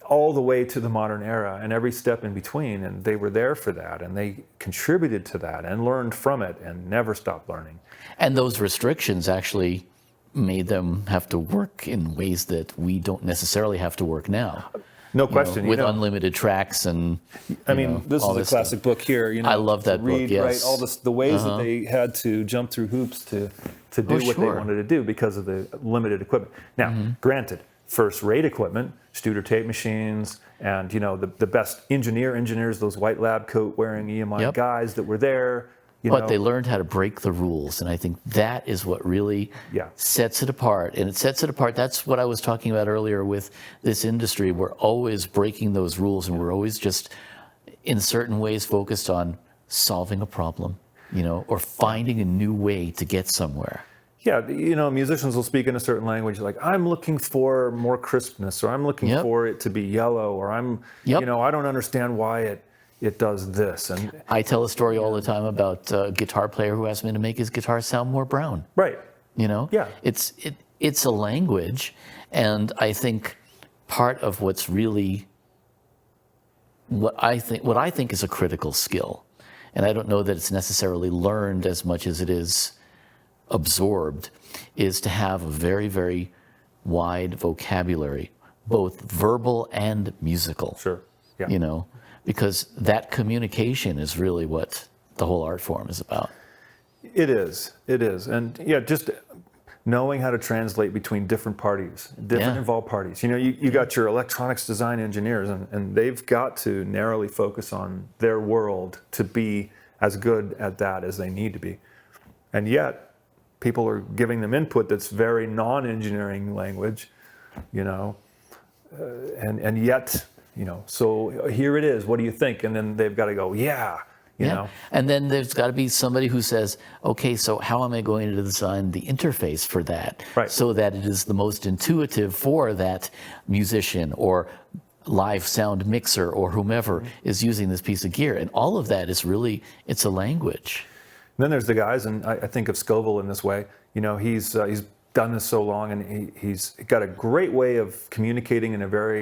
all the way to the modern era and every step in between. And they were there for that. And they contributed to that and learned from it and never stopped learning. And those restrictions actually made them have to work in ways that we don't necessarily have to work now. No question. With unlimited tracks and this is a classic book here. I love that book. Yes. Right, all the ways that they had to jump through hoops to do what they wanted to do because of the limited equipment. Now, granted, first-rate equipment, Studer tape machines, and the best engineers, those white lab coat wearing EMI guys that were there. But they learned how to break the rules, and I think that is what really sets it apart. And it sets it apart. That's what I was talking about earlier with this industry. We're always breaking those rules, and we're always just, in certain ways, focused on solving a problem, or finding a new way to get somewhere. Yeah, musicians will speak in a certain language, like, I'm looking for more crispness, or I'm looking for it to be yellow, or I don't understand why it does this. And I tell a story all the time about a guitar player who asked me to make his guitar sound more brown. Right. Yeah. It's a language, and I think part of what's really what I think is a critical skill and I don't know that it's necessarily learned as much as it is absorbed, is to have a very, very wide vocabulary, both verbal and musical. Sure. Yeah. You know, because that communication is really what the whole art form is about. It is. It is. And yeah, just knowing how to translate between different parties, different involved parties. You know, you got your electronics design engineers, and they've got to narrowly focus on their world to be as good at that as they need to be. And yet, people are giving them input that's very non-engineering language, you know, and yet, you know, so here it is, what do you think? And then they've got to go, you know. And then there's got to be somebody who says, okay, so how am I going to design the interface for that, right, so that it is the most intuitive for that musician or live sound mixer or whomever is using this piece of gear. And all of that is really, it's a language. And then there's the guys, and I think of Scoville in this way. You know, he's done this so long, and he's got a great way of communicating in a very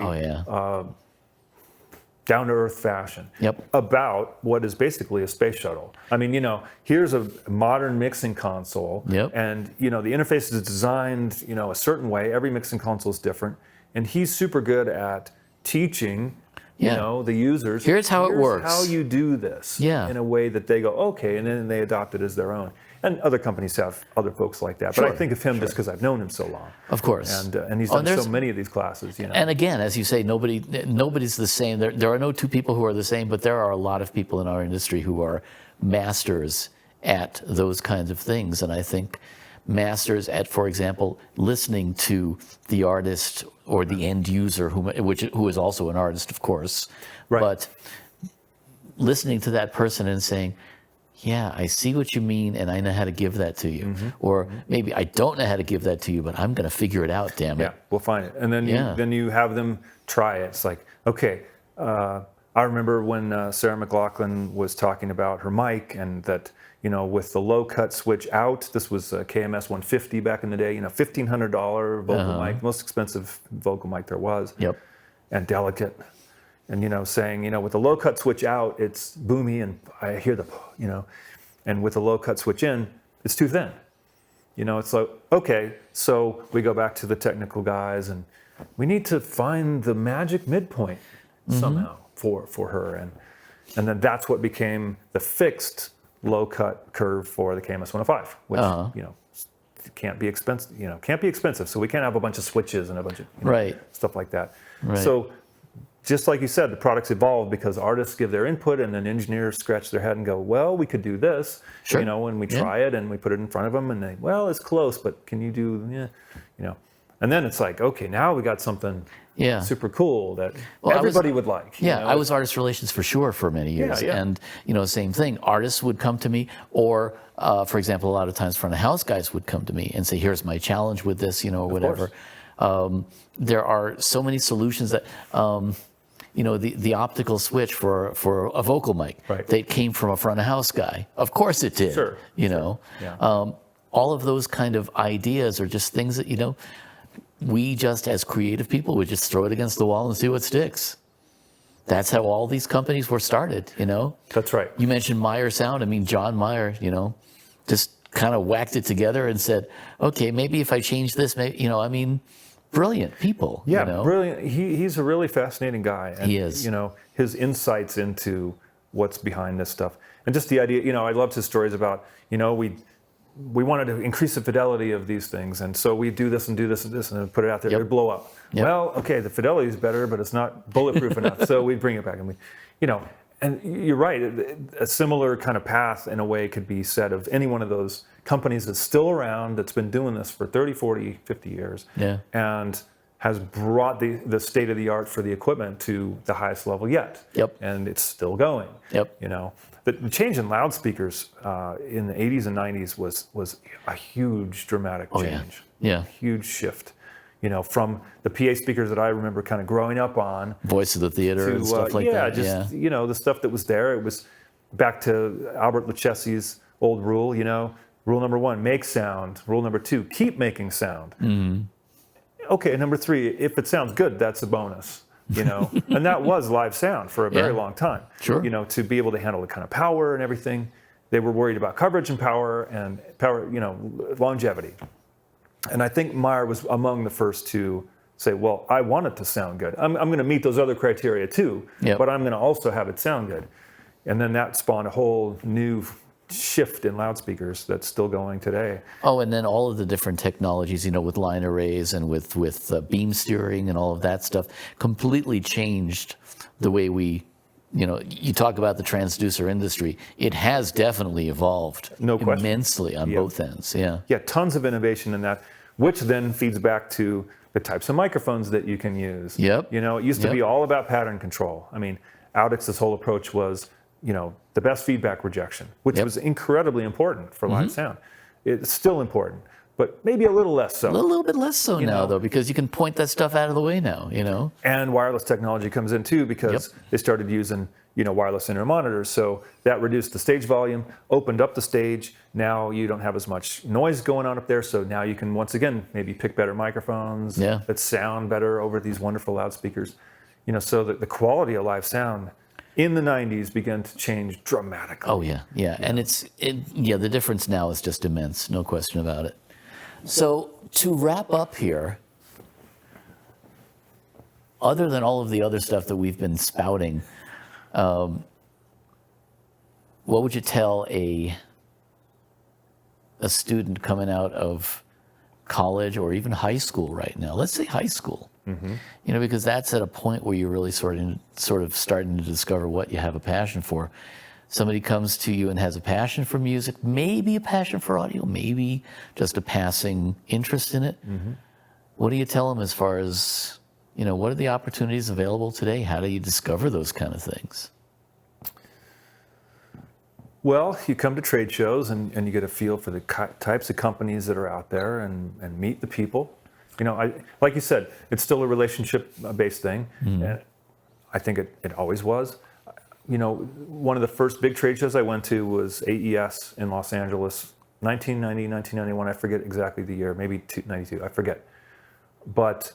down-to-earth fashion about what is basically a space shuttle. I mean, you know, here's a modern mixing console, and, you know, the interface is designed, you know, a certain way. Every mixing console is different, and he's super good at teaching, you know, the users. Here's how it works. How you do this in a way that they go, okay, and then they adopt it as their own. And other companies have other folks like that. But I think of him just because I've known him so long. Of course. And he's done so many of these classes, you know. And again, as you say, nobody's the same. There are no two people who are the same, but there are a lot of people in our industry who are masters at those kinds of things. And I think masters at, for example, listening to the artist or the end user, who is also an artist, of course, but listening to that person and saying, yeah, I see what you mean, and I know how to give that to you. Or maybe I don't know how to give that to you, but I'm going to figure it out, damn it. Yeah, we'll find it. And then, then you have them try it. It's like, okay, I remember when Sarah McLachlan was talking about her mic, and that, you know, with the low cut switch out, this was a KMS 150 back in the day, you know, $1,500 vocal mic, most expensive vocal mic there was, and delicate. And, you know, saying, you know, with the low cut switch out, it's boomy, and I hear the, you know, and with the low cut switch in, it's too thin. You know, it's like, okay, so we go back to the technical guys, and we need to find the magic midpoint somehow for her. And then that's what became the fixed low cut curve for the KMS 105, which, you know, can't be expensive. So we can't have a bunch of switches and a bunch of stuff like that. So just like you said, the products evolve because artists give their input, and then engineers scratch their head and go, well, we could do this, you know, when we try it and we put it in front of them, and they, well, it's close, but can you do, you know, and then it's like, okay, now we got something super cool that everybody would like. You know? I was artist relations for sure for many years. And, you know, same thing. Artists would come to me, or, for example, a lot of times front of house guys would come to me and say, here's my challenge with this, you know, or whatever. There are so many solutions that, you know, the optical switch for a vocal mic, that came from a front of house guy. Of course it did, you know. All of those kind of ideas are just things that, you know, we just as creative people would just throw it against the wall and see what sticks. That's how all these companies were started, you know. That's right. You mentioned Meyer Sound. I mean, John Meyer, you know, just kind of whacked it together and said, okay, maybe if I change this, maybe, you know, I mean, brilliant people. Yeah, you know? Brilliant. He's a really fascinating guy. And, he is. You know, his insights into what's behind this stuff. And just the idea, you know, I loved his stories about, you know, we wanted to increase the fidelity of these things, and so we do this and do this and this, and then put it out there, it'd blow up. Well, okay, the fidelity is better, but it's not bulletproof enough, so we bring it back, and we, you know, and you're right, a similar kind of path in a way could be said of any one of those companies that's still around, that's been doing this for 30, 40, 50 years, and has brought the state of the art for the equipment to the highest level yet. And it's still going. You know, the change in loudspeakers in the 80s and 90s was a huge dramatic change. Huge shift. You know, from the PA speakers that I remember kind of growing up on. Voice of the theater and stuff like that. You know, the stuff that was there. It was back to Albert Lucchesi's old rule, you know, rule number 1, make sound. Rule number 2, keep making sound. Okay, number 3, if it sounds good, that's a bonus. and that was live sound for a very long time. Sure. To be able to handle the kind of power and everything. They were worried about coverage and power, longevity. And I think Meyer was among the first to say, well, I want it to sound good. I'm going to meet those other criteria too, but I'm going to also have it sound good. And then that spawned a whole new shift in loudspeakers that's still going today. Oh, and then all of the different technologies, with line arrays and with beam steering and all of that stuff completely changed the way we, you talk about the transducer industry. It has definitely evolved immensely on both ends. Yeah. Yeah, tons of innovation in that, which then feeds back to the types of microphones that you can use. Yep. It used to be all about pattern control. I mean, Audix's whole approach was, the best feedback rejection, which was incredibly important for live sound. It's still important, but maybe a little less so. A little bit less so now, though, because you can point that stuff out of the way now, And wireless technology comes in too, because they started using, wireless intermonitors. So that reduced the stage volume, opened up the stage. Now you don't have as much noise going on up there. So now you can, once again, maybe pick better microphones that sound better over these wonderful loudspeakers. So that the quality of live sound in the 90s began to change dramatically. Oh, yeah. And the difference now is just immense, no question about it. So to wrap up here, other than all of the other stuff that we've been spouting, what would you tell a student coming out of college or even high school right now? Let's say high school. Because that's at a point where you're really sort of starting to discover what you have a passion for. Somebody comes to you and has a passion for music, maybe a passion for audio, maybe just a passing interest in it. What do you tell them as far as, what are the opportunities available today? How do you discover those kind of things? Well, you come to trade shows and you get a feel for the types of companies that are out there and meet the people. Like you said, it's still a relationship-based thing, and I think it always was. One of the first big trade shows I went to was AES in Los Angeles, 1990, 1991, I forget exactly the year, maybe 92, I forget. But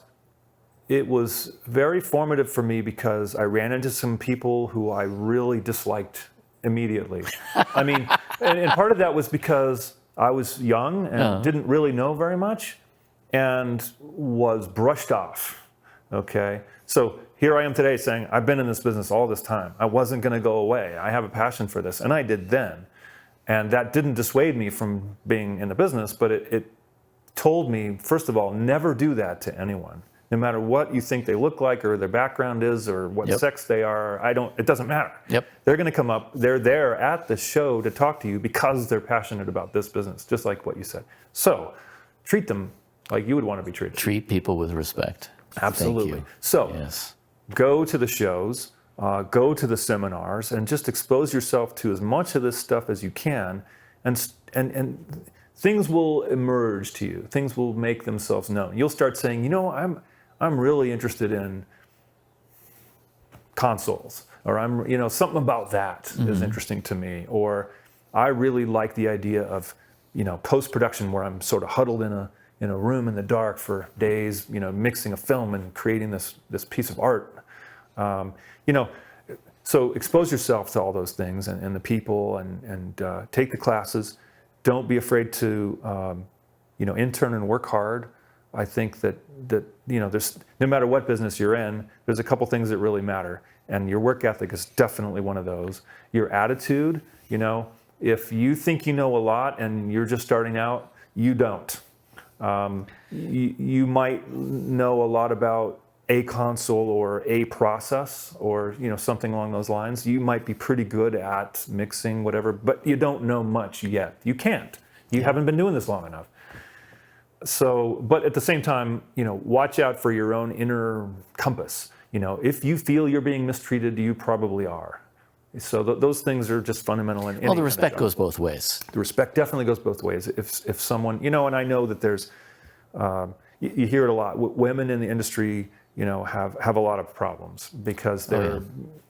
it was very formative for me because I ran into some people who I really disliked immediately. I mean, and part of that was because I was young and didn't really know very much, and was brushed off, okay? So here I am today saying, I've been in this business all this time. I wasn't gonna go away. I have a passion for this, and I did then. And that didn't dissuade me from being in the business, but it told me, first of all, never do that to anyone. No matter what you think they look like or their background is or what sex they are, it doesn't matter. They're gonna come up, they're there at the show to talk to you because they're passionate about this business, just like what you said. So treat them like you would want to be treated. Treat people with respect. Absolutely. Thank you. So go to the shows, go to the seminars, and just expose yourself to as much of this stuff as you can, and things will emerge to you. Things will make themselves known. You'll start saying, I'm really interested in consoles, or something about that is interesting to me, or I really like the idea of post-production where I'm sort of huddled in a room in the dark for days, mixing a film and creating this piece of art. So expose yourself to all those things and the people, and take the classes. Don't be afraid to, intern and work hard. I think that there's, no matter what business you're in, there's a couple things that really matter, and your work ethic is definitely one of those. Your attitude, if you think you know a lot and you're just starting out, you don't. You might know a lot about a console or a process or something along those lines. You might be pretty good at mixing whatever, but you don't know much yet. You can't. You haven't been doing this long enough. So, but at the same time, watch out for your own inner compass. If you feel you're being mistreated, you probably are. So those things are just fundamental in any Well, the respect goes both ways. The respect definitely goes both ways. If someone, and I know that there's, you hear it a lot. Women in the industry, have a lot of problems because they're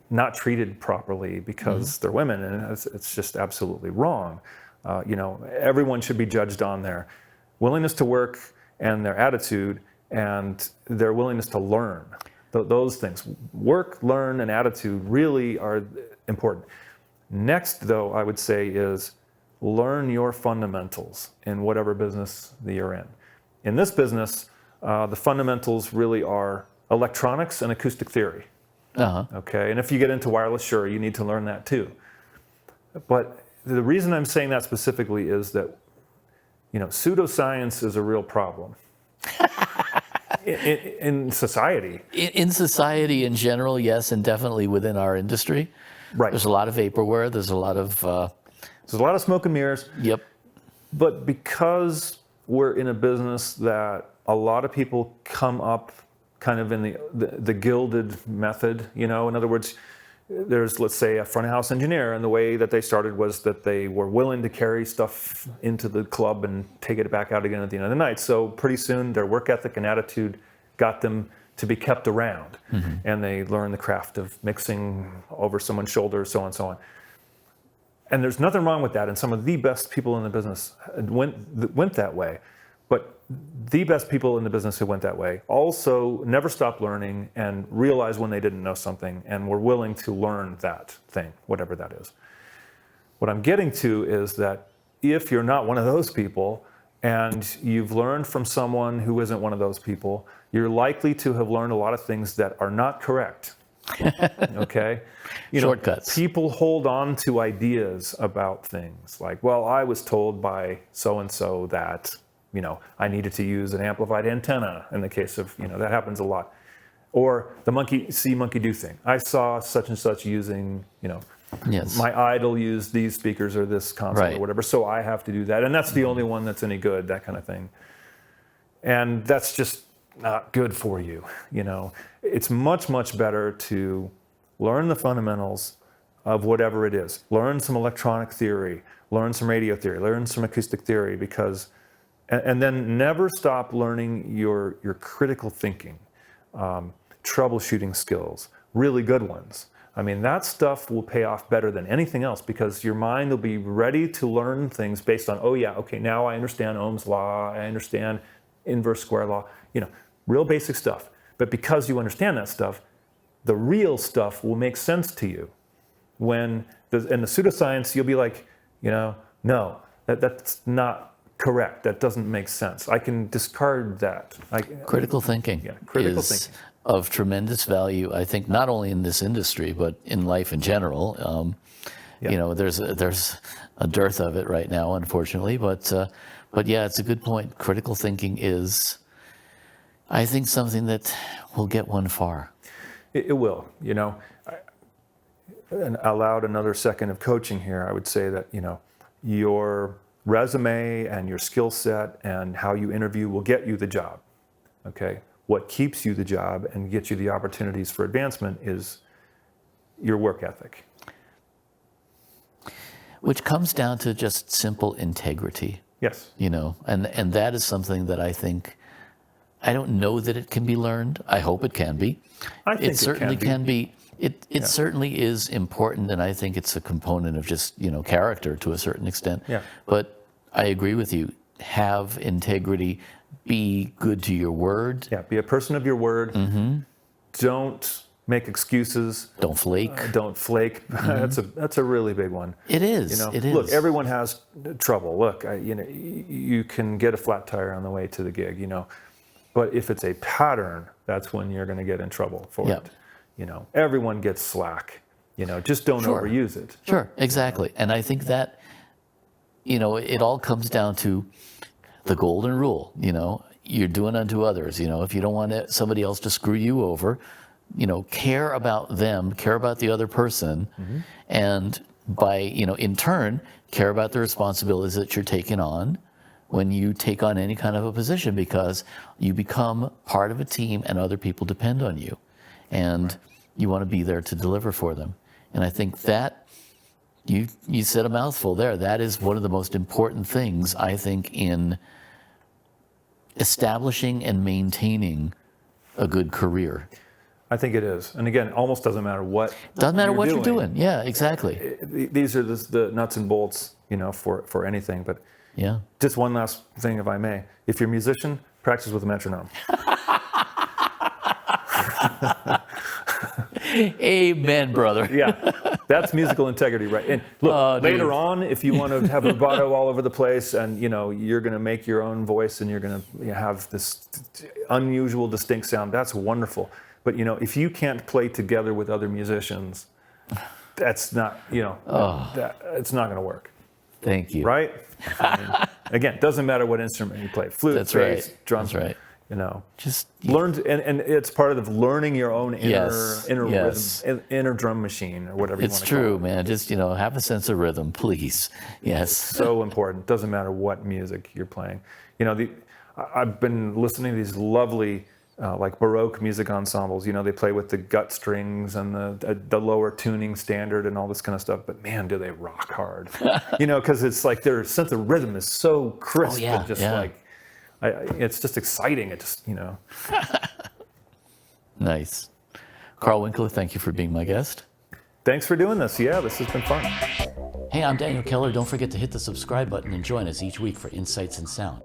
not treated properly because they're women, and it's just absolutely wrong. Everyone should be judged on their willingness to work and their attitude and their willingness to learn. Those things. Work, learn, and attitude really are important. Next, though, I would say is learn your fundamentals in whatever business that you're in. In this business, the fundamentals really are electronics and acoustic theory. Okay, and if you get into wireless, sure, you need to learn that too. But the reason I'm saying that specifically is that, pseudoscience is a real problem in society. In society in general, yes, and definitely within our industry. Right. There's a lot of vaporware. There's a lot of... There's a lot of smoke and mirrors. Yep. But because we're in a business that a lot of people come up kind of in the gilded method, in other words, there's, let's say, a front of house engineer, and the way that they started was that they were willing to carry stuff into the club and take it back out again at the end of the night. So pretty soon their work ethic and attitude got them to be kept around, and they learned the craft of mixing over someone's shoulder, so on and so on. And there's nothing wrong with that, and some of the best people in the business went that way. But the best people in the business who went that way also never stopped learning and realized when they didn't know something and were willing to learn that thing, whatever that is. What I'm getting to is that if you're not one of those people and you've learned from someone who isn't one of those people, you're likely to have learned a lot of things that are not correct. Okay? Shortcuts. People hold on to ideas about things like, well, I was told by so-and-so that, I needed to use an amplified antenna in the case of, that happens a lot. Or the monkey see, monkey do thing. I saw such and such using, Yes. my idol used these speakers or this console or whatever, so I have to do that. And that's the only one that's any good, that kind of thing. And that's just not good for you, It's much, much better to learn the fundamentals of whatever it is. Learn some electronic theory, learn some radio theory, learn some acoustic theory, because, and then never stop learning your critical thinking, troubleshooting skills, really good ones. I mean, that stuff will pay off better than anything else, because your mind will be ready to learn things based on, oh yeah, okay, now I understand Ohm's law, I understand inverse square law, real basic stuff. But because you understand that stuff, the real stuff will make sense to you. In the pseudoscience, you'll be like, no, that's not correct. That doesn't make sense. I can discard that. Critical thinking critical is thinking. Of tremendous value, I think, not only in this industry, but in life in general. There's a dearth of it right now, unfortunately. But yeah, it's a good point. Critical thinking is, I think, something that will get one far. It will, and allowed another second of coaching here, I would say that, your resume and your skill set and how you interview will get you the job, okay? What keeps you the job and gets you the opportunities for advancement is your work ethic. Which comes down to just simple integrity. Yes. And that is something that I think, I don't know that it can be learned. I hope it can be. I think it certainly can be. It certainly is important, and I think it's a component of just, character to a certain extent. Yeah. But I agree with you. Have integrity. Be good to your word. Yeah, be a person of your word. Don't make excuses. Don't flake. Don't flake. That's a really big one. It is. It is. Look, everyone has trouble. Look, you can get a flat tire on the way to the gig, But if it's a pattern, that's when you're going to get in trouble for it. Everyone gets slack. Just don't overuse it. Sure, exactly. And I think that, it all comes down to the golden rule. You're doing unto others. If you don't want somebody else to screw you over, care about them, care about the other person, and by, in turn, care about the responsibilities that you're taking on when you take on any kind of a position, because you become part of a team and other people depend on you. And you want to be there to deliver for them. And I think that, you said a mouthful there. That is one of the most important things, I think, in establishing and maintaining a good career. I think it is. And again, almost doesn't matter what you're doing. Yeah, exactly. These are the nuts and bolts, for anything. But yeah. Just one last thing, if I may. If you're a musician, practice with a metronome. Amen, brother. Yeah, that's musical integrity, right? And look, later on, if you want to have vibrato all over the place, and you're going to make your own voice, and you're going to have this unusual, distinct sound, that's wonderful. But if you can't play together with other musicians, that's not, it's not going to work. Thank you. Right? I mean, again, doesn't matter what instrument you play, flute, That's bass, right. drums. That's right. Just learn, and it's part of learning your own inner yes. rhythm, inner drum machine, or whatever you want to call it. It's true, man. Just, have a sense of rhythm, please. Yes. So important. Doesn't matter what music you're playing. I've been listening to these lovely, like Baroque music ensembles. They play with the gut strings and the lower tuning standard and all this kind of stuff. But man, do they rock hard. Because it's like their sense of rhythm is so crisp and just like, it's just exciting. It just, Nice. Karl Winkler, thank you for being my guest. Thanks for doing this. Yeah, this has been fun. Hey, I'm Daniel Keller. Don't forget to hit the subscribe button and join us each week for Insights in Sound.